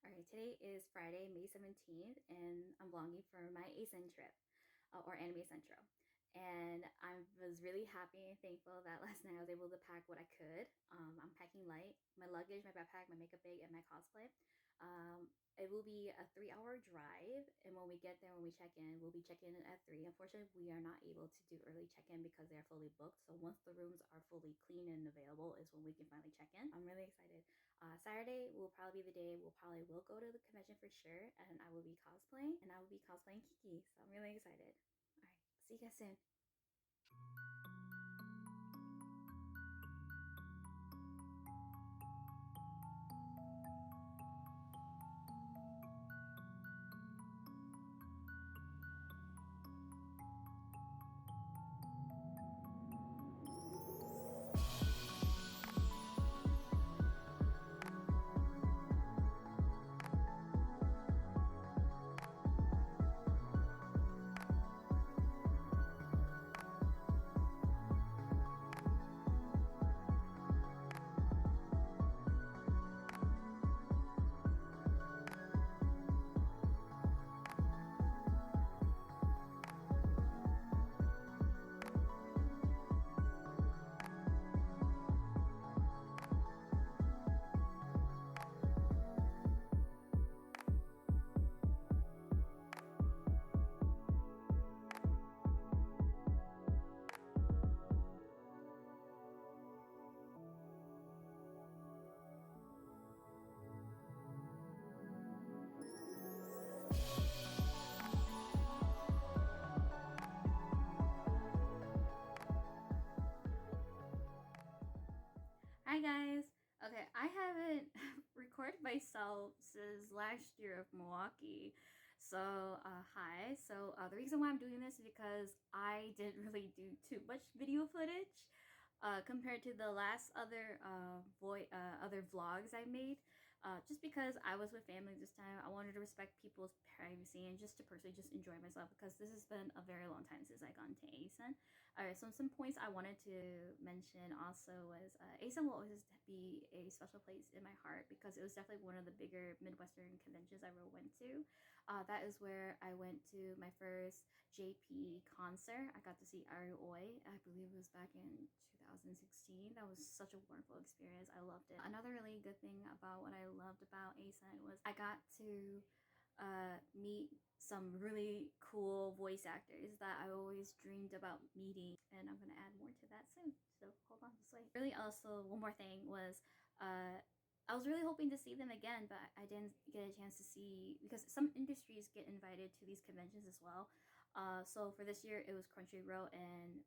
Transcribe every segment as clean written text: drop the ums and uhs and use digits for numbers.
Alright, today is Friday, May 17th, and I'm vlogging for my Acen trip, or Anime Central. And I was really happy and thankful that last night I was able to pack what I could. I'm packing light, my luggage, my backpack, my makeup bag, and my cosplay. It will be a 3-hour drive, and when we get there, when we check in, we'll be checking in at 3. Unfortunately, we are not able to do early check-in because they are fully booked. So once the rooms are fully clean and available is when we can finally check in. I'm really excited. Saturday will probably be the day we'll probably will go to the convention for sure, and I will be cosplaying, and I will be cosplaying Kiki. So I'm really excited. All right, see you guys soon. Hi guys. Okay, I haven't recorded myself since last year of Milwaukee. So, hi. So, the reason why I'm doing this is because I didn't really do too much video footage compared to the last other other vlogs I made. Just because I was with family this time, I wanted to respect people's privacy and just to personally just enjoy myself because this has been a very long time since I got into Acen. Alright, so some points I wanted to mention also was Acen will always be a special place in my heart because it was definitely one of the bigger Midwestern conventions I ever went to. That is where I went to my first JP concert. I got to see Arioi. I believe it was back in 2016. That was such a wonderful experience. I loved it. Another really good thing about what I loved about Acen was I got to meet some really cool voice actors that I always dreamed about meeting, and I'm gonna add more to that soon, so hold on, just wait. Really, also one more thing was I was really hoping to see them again, but I didn't get a chance to see because some industries get invited to these conventions as well. So for this year it was Crunchyroll and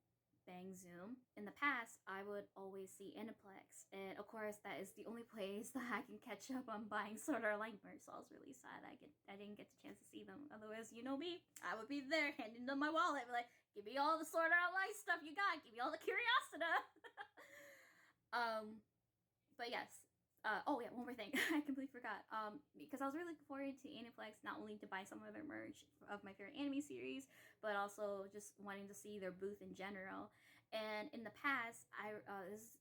Bang Zoom. In the past, I would always see Aniplex, and of course, that is the only place that I can catch up on buying Sword Art Online merch. So I was really sad I didn't get the chance to see them. Otherwise, you know me, I would be there handing them my wallet, be like, "Give me all the Sword Art Online stuff you got. Give me all the Curiosity." um, but yes. Oh yeah, one more thing I completely forgot. Because I was really looking forward to Aniplex not only to buy some of their merch of my favorite anime series, but also just wanting to see their booth in general. And in the past,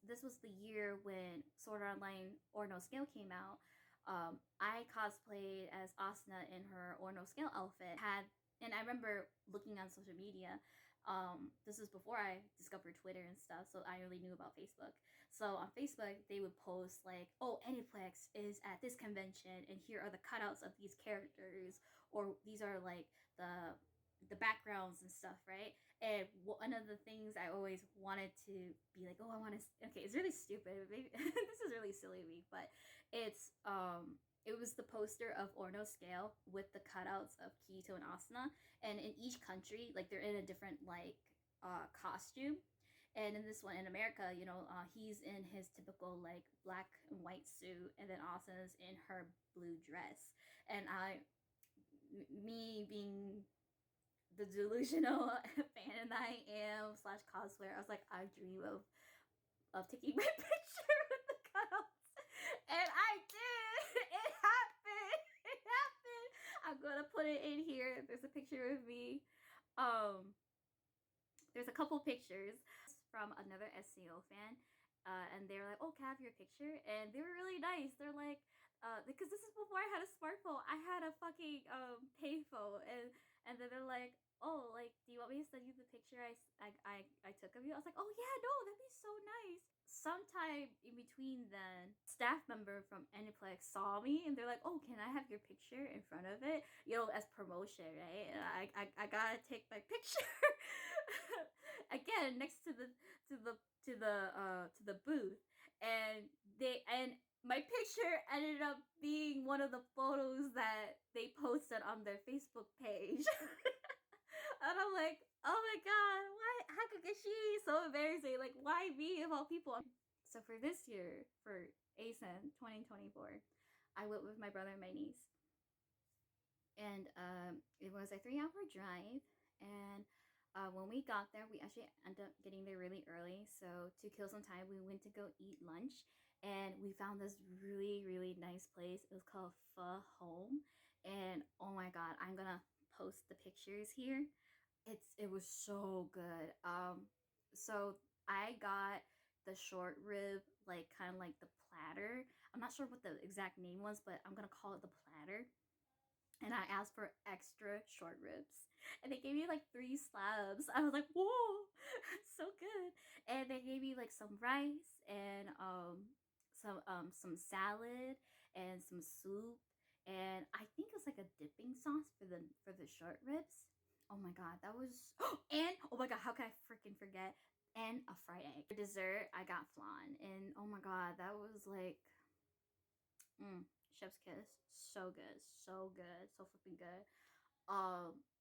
this was the year when Sword Art Online or No Scale came out. I cosplayed as Asuna in her or No Scale outfit. And I remember looking on social media. This is before I discovered Twitter and stuff, so I really knew about Facebook. So on Facebook, they would post like, "Oh, Aniplex is at this convention, and here are the cutouts of these characters, or these are like the backgrounds and stuff, right?" And one of the things I always wanted to be like, "Oh, I want to." Okay, it's really stupid. Maybe this is really silly of me, but it was the poster of Orno Scale with the cutouts of Kirito and Asuna, and in each country, like they're in a different like costume. And in this one in America, he's in his typical like black and white suit, and then Asuna's in her blue dress. And me being the delusional fan that I am slash cosplayer, I was like, I dream of taking my picture with the cutouts, and I did. It happened. It happened. I'm gonna put it in here. There's a picture of me. Um, there's a couple pictures from another SEO fan. And they were like, "Oh, can I have your picture?" And they were really nice. They're like, because this is before I had a smartphone. I had a fucking payphone, and then they're like, oh, like, do you want me to send you the picture I took of you? I was like, oh yeah, no, that'd be so nice. Sometime in between then, staff member from Aniplex saw me and they're like, oh, can I have your picture in front of it? You know, as promotion, right? And I gotta take my picture again next to the booth, and my picture ended up being one of the photos that they posted on their Facebook page. And I'm like, oh my god, why? How could she? So embarrassing. Like, why me of all people? So for this year, for Acen 2024, I went with my brother and my niece, and it was a 3-hour drive. And when we got there, we actually ended up getting there really early. So to kill some time, we went to go eat lunch, and we found this really nice place. It was called Pho Home, and oh my god, I'm gonna post the pictures here. It was so good. So I got the short rib, like kind of like the platter. I'm not sure what the exact name was, but I'm gonna call it the platter. And I asked for extra short ribs, and they gave me like 3 slabs. I was like, whoa, so good. And they gave me like some rice and some salad and some soup, and I think it was like a dipping sauce for the short ribs. Oh my god, that was and oh my god, how can I freaking forget? And a fried egg. For dessert, I got flan, and oh my god, that was like chef's kiss. So good, so good, so flipping good.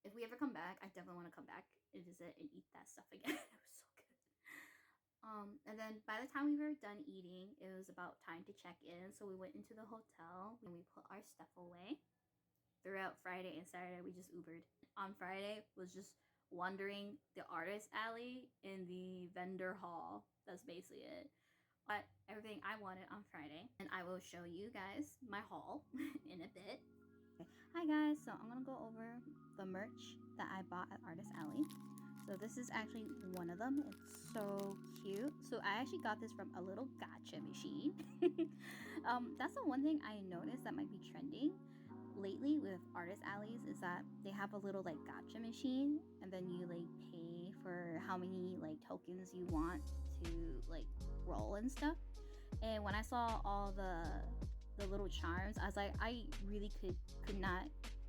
If we ever come back, I definitely want to come back and visit and eat that stuff again. It was so good. And then by the time we were done eating, it was about time to check in. So we went into the hotel and we put our stuff away. Throughout Friday and Saturday, we just Ubered. On Friday was just wandering the artist alley in the vendor hall. That's basically it. But everything I wanted on Friday, and I will show you guys my haul in a bit. Okay. Hi guys, so I'm gonna go over the merch that I bought at Artist Alley. So this is actually one of them. It's so cute. So I actually got this from a little gacha machine. That's the one thing I noticed that might be trending lately with Artist Alleys, is that they have a little like gacha machine, and then you like pay for how many like tokens you want to like roll and stuff. And when I saw all the little charms, I was like, I really could not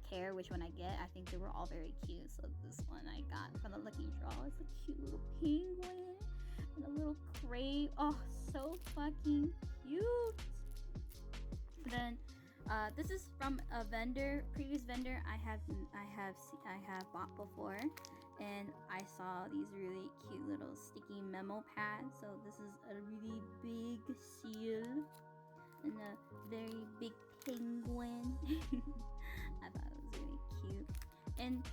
care which one I get. I think they were all very cute. So this one I got from the Lucky Draw. It's a cute little penguin and a little Crepe. Oh, so fucking cute. Then this is from a previous vendor I have bought before, and I saw these really cute little sticky memo pads. So this is a really big seal and a very big penguin. I thought it was really cute, and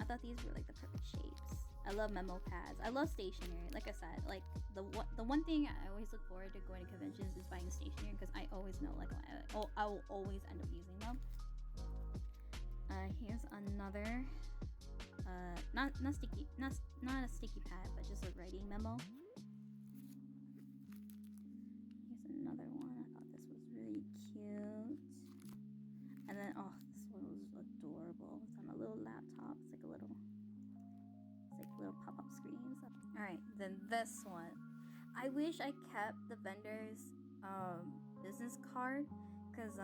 I thought these were like the perfect shapes. I love memo pads. I love stationery. Like I said, like the one thing I always look forward to going to conventions is buying stationery, because I always know like I will always end up using them. Here's another not a sticky pad, but just a writing memo. Here's another one. I thought this was really cute. And then this one was adorable. It's on a little laptop. It's like little pop-up screens. All right, then this one. I wish I kept the vendor's business card, because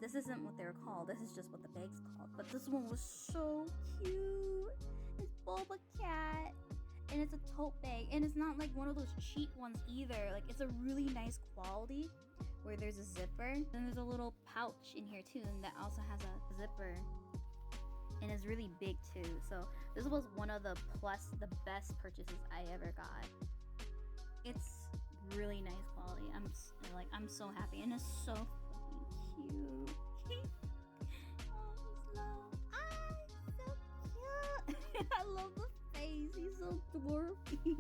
this isn't what they're called. This is just what the bag's called. But this one was so cute. It's Boba Cat, and it's a tote bag, and it's not like one of those cheap ones either. Like, it's a really nice quality where there's a zipper. Then there's a little pouch in here too, and that also has a zipper. And it's really big too. So this was one of the best purchases I ever got. It's really nice quality. I'm so happy, and it's so fucking cute. Oh, so cute. I love the face. He's so dwarfy.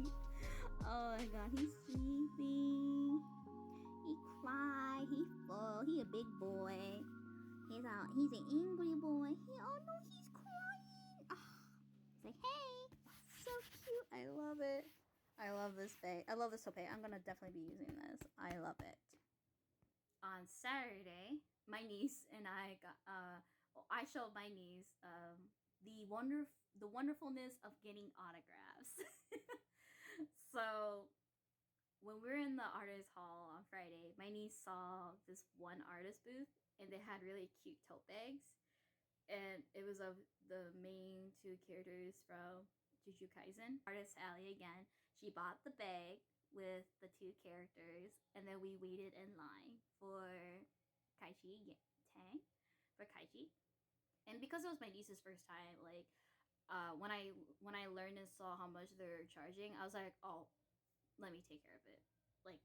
Oh my god, he's sleepy. He cry. He full. He a big boy. He's an angry boy. He's crying. He's like, hey, so cute. I love it. I love this bag. I love this tote bag. I'm gonna definitely be using this. I love it. on Saturday, my niece and I got I showed my niece the wonderfulness of getting autographs. So when we were in the artist hall on Friday, my niece saw this one artist booth and they had really cute tote bags. And it was of the main two characters from Jujutsu Kaisen. Artist Allie again. She bought the bag with the two characters, and then we waited in line for Kaiji Tang for Kaiji. And because it was my niece's first time, like when I learned and saw how much they're charging, I was like, oh, let me take care of it. Like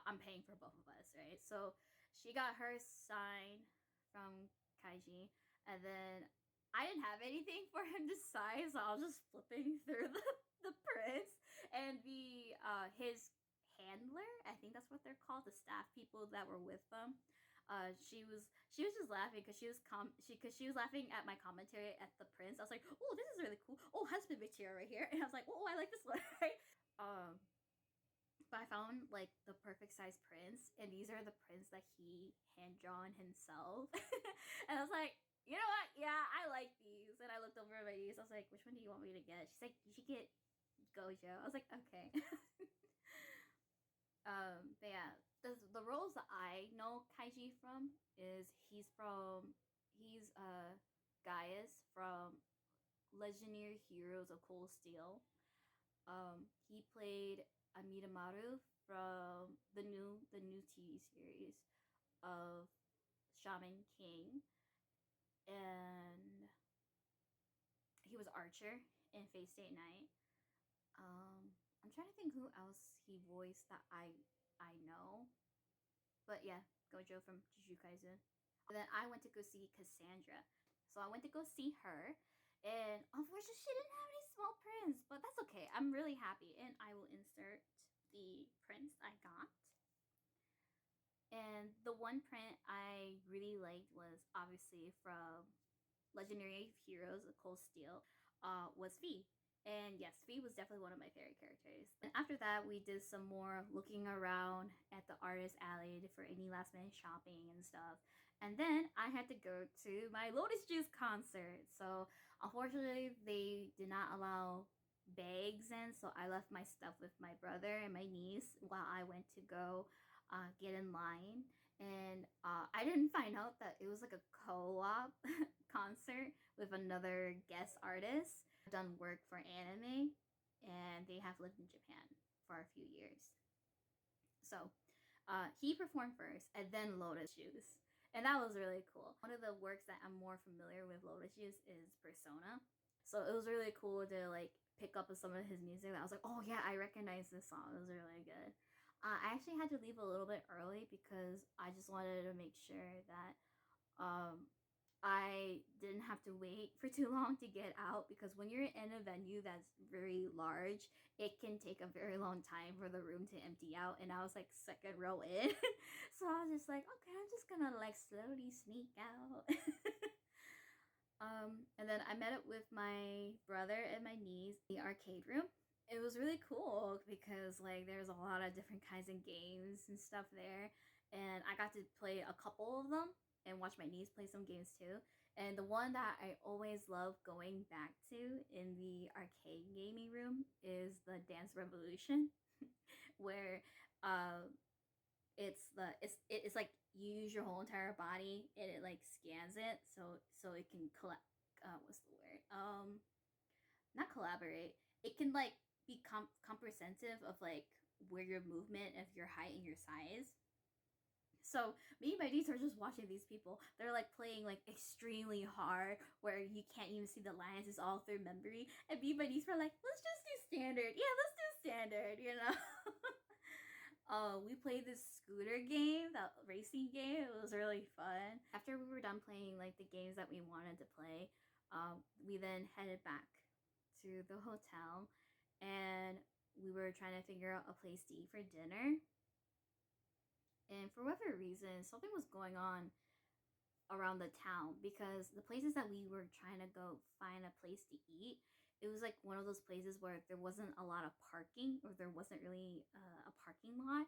I'm paying for both of us, right? So she got her sign from Kaiji, and then I didn't have anything for him to sign, so I was just flipping through the prints, and the his handler, I think that's what they're called, the staff people that were with them. She was just laughing because she was laughing at my commentary at the prints. I was like, oh, this is really cool. Oh, husband material right here, and I was like, oh, I like this one. Right? But I found like the perfect size prints, and these are the prints that he hand drawn himself. And I was like, you know what? Yeah, I like these. And I looked over at my niece. I was like, which one do you want me to get? She's like, you should get Gojo. I was like, okay. But yeah, the roles that I know Kaiji from is he's Gaius from Legendary Heroes of Cold Steel. He played Amidamaru from the new TV series of Shaman King, and he was Archer in Fate Stay Night. I'm trying to think who else he voiced that I know, but yeah, Gojo from Jujutsu Kaisen. And then I went to go see Cassandra, so I went to go see her, and unfortunately she didn't have any small prints, but that's okay. I'm really happy, and I will insert the prints I got. And the one print I really liked was obviously from Legendary Heroes of Cold Steel, was Fee. And yes, Fee was definitely one of my favorite characters. And after that, we did some more looking around at the artist alley for any last minute shopping and stuff. And then I had to go to my Lotus Juice concert. So unfortunately, they did not allow bags in, so I left my stuff with my brother and my niece while I went to go get in line. And I didn't find out that it was like a co-op concert with another guest artist. Done work for anime, and they have lived in Japan for a few years. So he performed first, and then Lotus Juice, and that was really cool. One of the works that I'm more familiar with Lotus Juice is Persona, so it was really cool to like pick up some of his music. I was like, oh yeah, I recognize this song. It was really good. I actually had to leave a little bit early because I just wanted to make sure that um, I didn't have to wait for too long to get out, because when you're in a venue that's very large, it can take a very long time for the room to empty out. And I was like second row in. So I was just like, okay, I'm just gonna like slowly sneak out. And then I met up with my brother and my niece in the arcade room. It was really cool because like there's a lot of different kinds of games and stuff there, and I got to play a couple of them and watch my niece play some games too. And the one that I always love going back to in the arcade gaming room is the Dance Revolution, where it's like you use your whole entire body and it like scans it so it can collect what's the word, not collaborate, it can like be comprehensive of like where your movement of your height and your size. So me and my niece are just watching these people. They're like playing like extremely hard where you can't even see the lines. It's all through memory. And me and my niece were like, let's just do standard. Yeah, let's do standard, you know? We played this scooter game, that racing game. It was really fun. After we were done playing like the games that we wanted to play, we then headed back to the hotel, and we were trying to figure out a place to eat for dinner. And for whatever reason, something was going on around the town, because the places that we were trying to go find a place to eat, it was like one of those places where there wasn't a lot of parking, or there wasn't really a parking lot.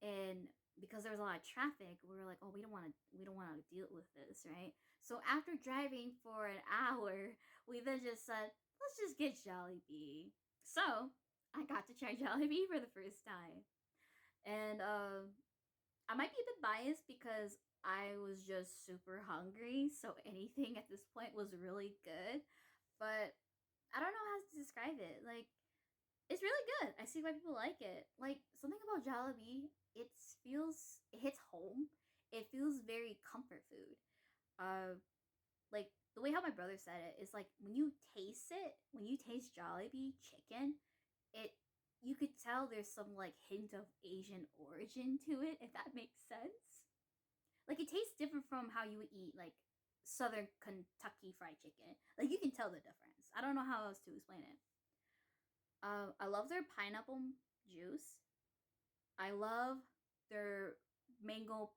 and because there was a lot of traffic, we were like, oh, we don't want to deal with this, right? So after driving for an hour, we then just said, let's just get Jollibee. So I got to try Jollibee for the first time, and I might be a bit biased because I was just super hungry, so anything at this point was really good. But I don't know how to describe it. Like, it's really good. I see why people like it. Like, something about Jollibee, it hits home. It feels very comfort food. Uh, like the way how my brother said it is like when you taste Jollibee chicken, it you could tell there's some like hint of Asian origin to it, if that makes sense. Like, it tastes different from how you would eat like Southern Kentucky fried chicken. Like, you can tell the difference. I don't know how else to explain it. I love their pineapple juice. I love their mango,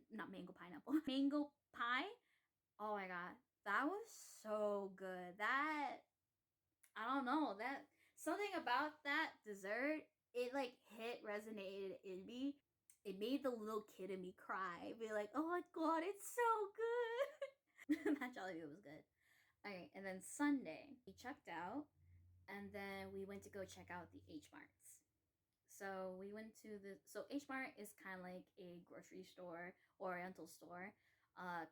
not mango pineapple, mango pie. Oh my god, that was so good. That I don't know that something about that dessert. It like resonated in me. It made the little kid in me cry. Be like, oh my god, it's so good. That Jollibee was good. Okay, and then Sunday we checked out, and then we went to go check out the H Marts. So we went to H Mart is kind of like a grocery store, oriental store.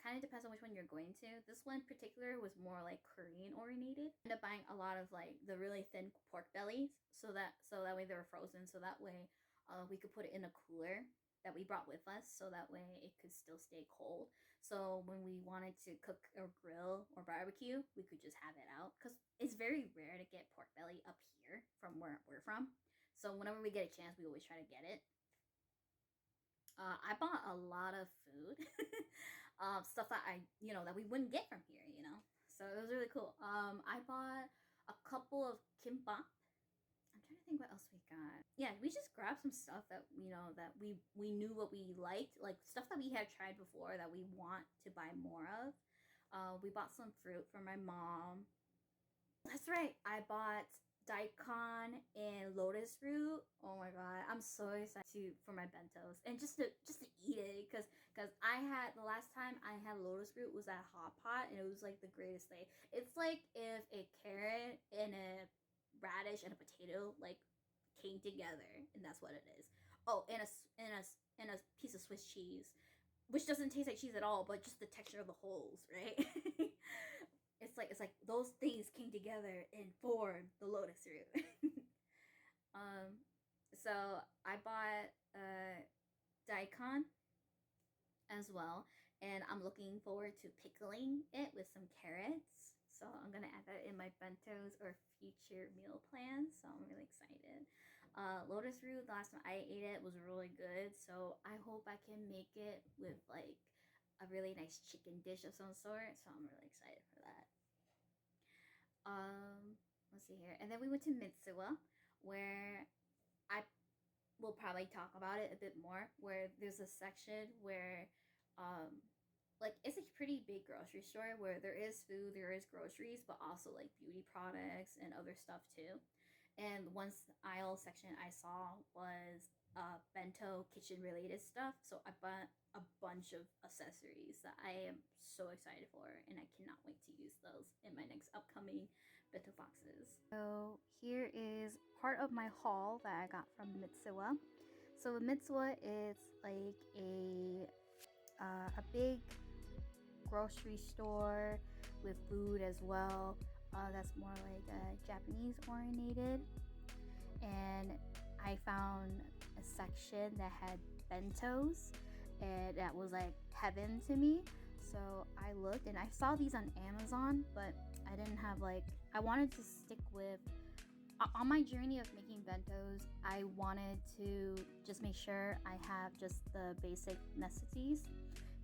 Kind of depends on which one you're going to. This one in particular was more like Korean oriented. I ended up buying a lot of like the really thin pork bellies, so that way they were frozen. So that way, we could put it in a cooler that we brought with us, so that way it could still stay cold. So when we wanted to cook or grill or barbecue, we could just have it out, because it's very rare to get pork belly up here from where we're from. So whenever we get a chance, we always try to get it. I bought a lot of food, stuff that that we wouldn't get from here, So it was really cool. I bought a couple of kimbap. I'm trying to think what else we got. Yeah, we just grabbed some stuff that that we knew what we liked, like stuff that we had tried before that we want to buy more of. We bought some fruit for my mom. That's right. I bought daikon and lotus root. Oh my god, I'm so excited for my bentos and just to eat it, because I had the last time I had lotus root was at Hot Pot, and it was like the greatest thing. It's like if a carrot and a radish and a potato like came together, and that's what it is. Oh, and a piece of Swiss cheese, which doesn't taste like cheese at all, but just the texture of the holes, right? It's like those things came together and formed the lotus root. um, so I bought daikon as well, and I'm looking forward to pickling it with some carrots. So I'm gonna add that in my bentos or future meal plans. So I'm really excited. Lotus root, the last time I ate it was really good. So I hope I can make it with like a really nice chicken dish of some sort. So I'm really excited for that. Let's see here. And then we went to Mitsuwa, where I will probably talk about it a bit more, where there's a section where like it's a pretty big grocery store where there is food, there is groceries, but also like beauty products and other stuff too. And one aisle section I saw was bento kitchen related stuff. So I bought a bunch of accessories that I am so excited for, and I cannot wait to use those in my next upcoming bento boxes. So here is part of my haul that I got from Mitsuwa. So Mitsuwa is like a big grocery store with food as well. That's more like Japanese oriented, and I found a section that had bentos, and that was like heaven to me. So I looked and I saw these on Amazon, but I didn't have I wanted to stick with on my journey of making bentos. I wanted to just make sure I have just the basic necessities,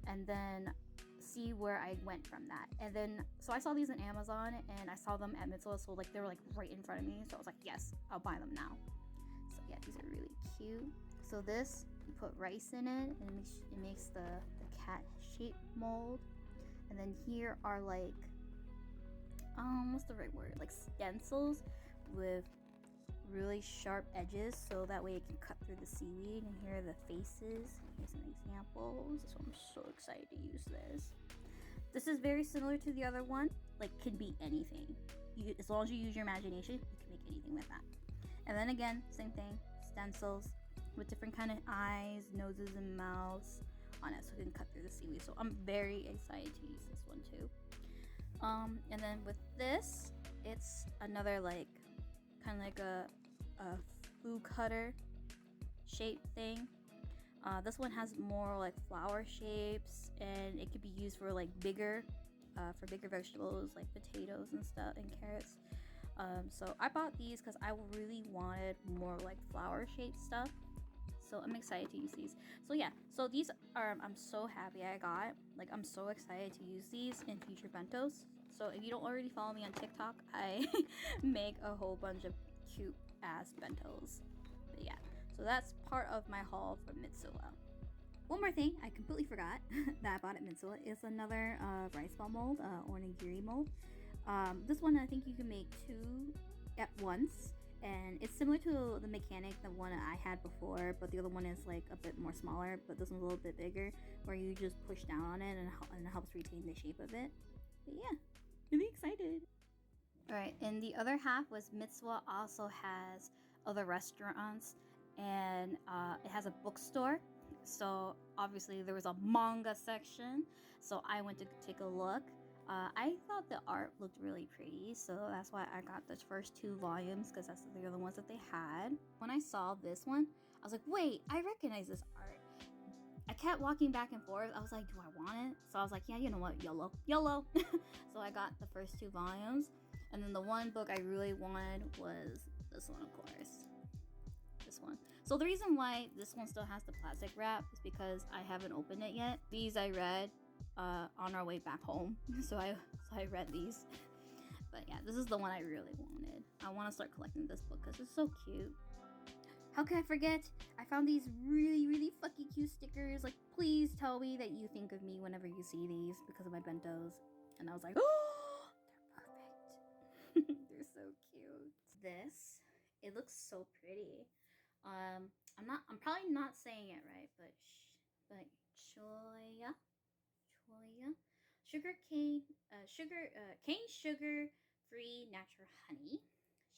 and then see where I went from that. And then so I saw these on Amazon, and I saw them at Mitsuwa, so they were like right in front of me. So I was like, yes, I'll buy them now. So yeah, these are really cute. So this, you put rice in it, and it makes the cat shape mold. And then here are like what's the right word? Like stencils with really sharp edges so that way it can cut through the seaweed. And here are the faces. Here's some examples. So I'm so excited to use this. This is very similar to the other one. Like, could be anything. As long as you use your imagination, you can make anything with that. And then again, same thing, stencils with different kind of eyes, noses, and mouths on it so it can cut through the seaweed. So I'm very excited to use this one too. And then with this, it's another like kind of like a food cutter shape thing. This one has more like flower shapes, and it could be used for like bigger vegetables like potatoes and stuff and carrots. So I bought these because I really wanted more like flower shaped stuff. So I'm excited to use these. So yeah, so these are, I'm so happy I got. Like, I'm so excited to use these in future bentos. So if you don't already follow me on TikTok, I make a whole bunch of cute ass bentos. But yeah, so that's part of my haul from Mitsuwa. One more thing I completely forgot that I bought at Mitsuwa is another rice ball mold, onigiri mold. This one I think you can make 2 at once, and it's similar to the mechanic, the one I had before, but the other one is like a bit more smaller, but this one's a little bit bigger, where you just push down on it and it helps retain the shape of it. But yeah, really excited. Alright, and the other half was Mitsuwa also has other restaurants, and it has a bookstore. So obviously there was a manga section, so I went to take a look. I thought the art looked really pretty, so that's why I got the first 2 volumes, because that's the other ones that they had. When I saw this one, I was like, wait, I recognize this art. I kept walking back and forth. I was like, do I want it? So I was like, yeah, you know what, YOLO. So I got the first 2 volumes, and then the one book I really wanted was this one, of course. This one. So the reason why this one still has the plastic wrap is because I haven't opened it yet. These I read on our way back home, so I read these. But yeah, this is the one I really wanted. I want to start collecting this book because it's so cute. How can I forget? I found these really fucking cute stickers. Like, please tell me that you think of me whenever you see these because of my bentos. And I was like, oh, they're perfect. They're so cute. This, it looks so pretty. I'm probably not saying it right, but choya, cane sugar free natural honey.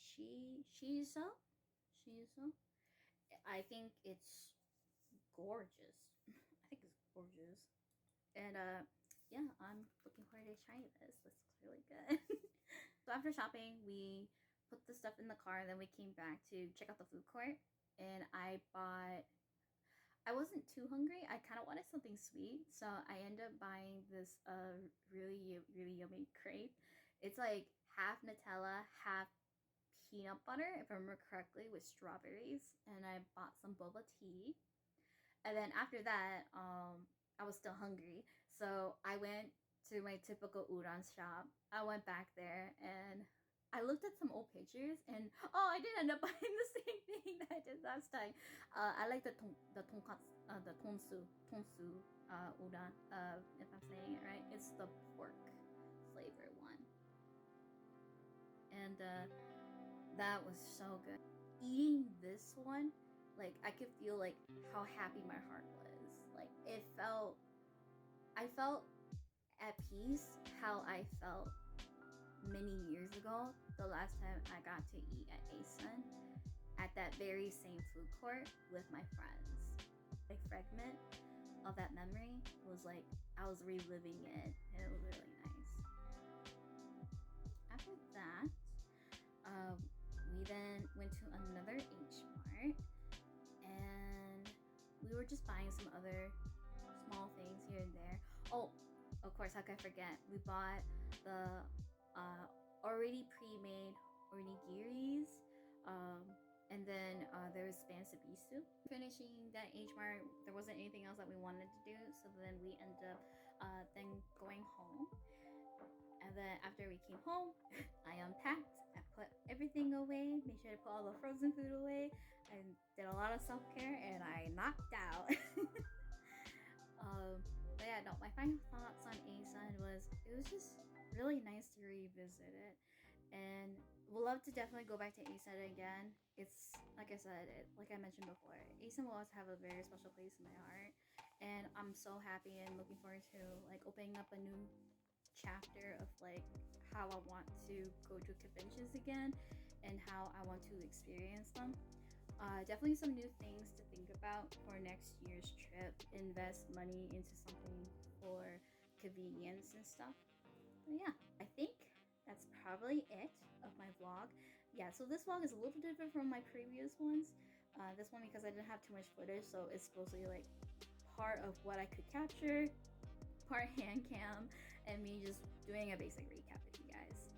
Shiso. I think it's gorgeous. I think it's gorgeous. And yeah, I'm looking forward to trying this. This looks really good. So after shopping, we put the stuff in the car, and then we came back to check out the food court. And I wasn't too hungry. I kind of wanted something sweet, so I ended up buying this really yummy crepe. It's like half Nutella, half peanut butter, if I remember correctly, with strawberries. And I bought some boba tea. And then after that, I was still hungry, so I went to my typical udon shop. I went back there and I looked at some old pictures, and I did end up buying the same thing that I did last time. I like the tonsu udon. If I'm saying it right, it's the pork flavor one, and that was so good. Eating this one, like, I could feel like how happy my heart was. Like, I felt at peace how I felt many years ago, the last time I got to eat at Acen, at that very same food court with my friends. A fragment of that memory was like I was reliving it, and it was really nice. After that, we then went to another Hmart, and we were just buying some other small things here and there. Oh, of course, how could I forget? We bought the already pre-made onigiris, and then there was spam sabisu. Finishing that Hmart, there wasn't anything else that we wanted to do, so then we ended up then going home. And then after we came home, I unpacked, I put everything away, made sure to put all the frozen food away, and did a lot of self-care, and I knocked out. But yeah, no, my final thoughts on Acen was, it was just really nice to revisit it. And would love to definitely go back to Acen again. It's like I said, like I mentioned before, Acen will always have a very special place in my heart, and I'm so happy and looking forward to like opening up a new chapter of like how I want to go to conventions again and how I want to experience them. Definitely some new things to think about for next year's trip. Invest money into something for convenience and stuff. But yeah, I think that's probably it of my vlog. Yeah, so this vlog is a little different from my previous ones. This one because I didn't have too much footage, so it's supposedly like part of what I could capture, part hand cam, and me just doing a basic recap with you guys.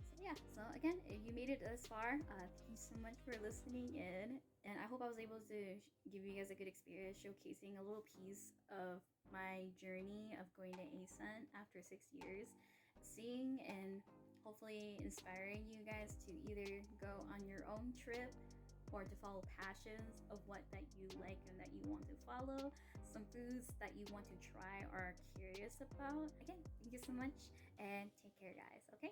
So yeah, so again, if you made it this far, thank you so much for listening in, and I hope I was able to give you guys a good experience showcasing a little piece of my journey of going to Acen after 6 years, seeing and hopefully inspiring you guys to either go on your own trip or to follow passions of what that you like and that you want to follow, some foods that you want to try or are curious about. Again, thank you so much and take care, guys. Okay,